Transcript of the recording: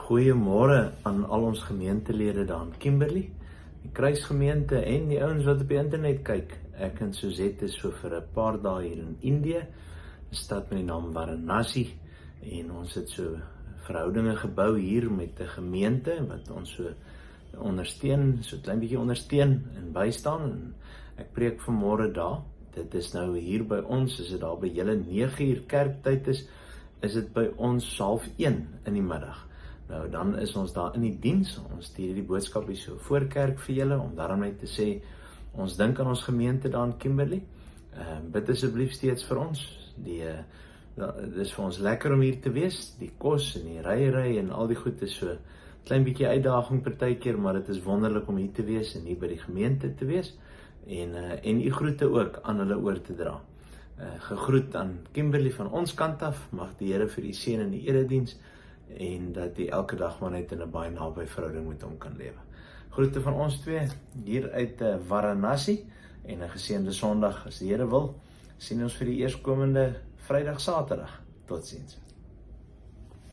Goeiemôre aan al ons gemeentelede daar in Kimberley, die kruisgemeente en die ouens wat op die internet kyk. Ek en Suzette is so vir 'n paar dae hier in Indië, 'n stad met die naam Varanasi, en ons het so verhoudinge gebou hier met 'n gemeente wat ons so ondersteun, so klein bietjie ondersteun en bystaan. En ek preek vanmôre daar. Dit is nou hier by ons, as dit daar by julle 9:00 kerktyd is dit by ons 12:30 in die middag. Nou dan is ons daar in die diens. Ons stuur die boodskap hier so voor kerk vir julle, om daarom net te sê, ons dink aan ons gemeente daar in Kimberley. Bid asseblief steeds vir ons. Dit is vir ons lekker om hier te wees. Die kos en die ry en al die goed is so klein bietjie uitdaging partykeer, maar dit is wonderlik om hier te wees en hier by die gemeente te wees. En u groete ook aan hulle oor te dra. Gegroet aan Kimberley van ons kant af. Mag die Here vir u seën in die erediens, en dat jy elke dag maar net in 'n baie naby verhouding met hom kan lewe. Groete van ons twee hier uit Varanasi, en 'n geseënde Sondag as die Here wil. Sien ons vir die eerskomende Vrydag, Saterdag. Totsiens.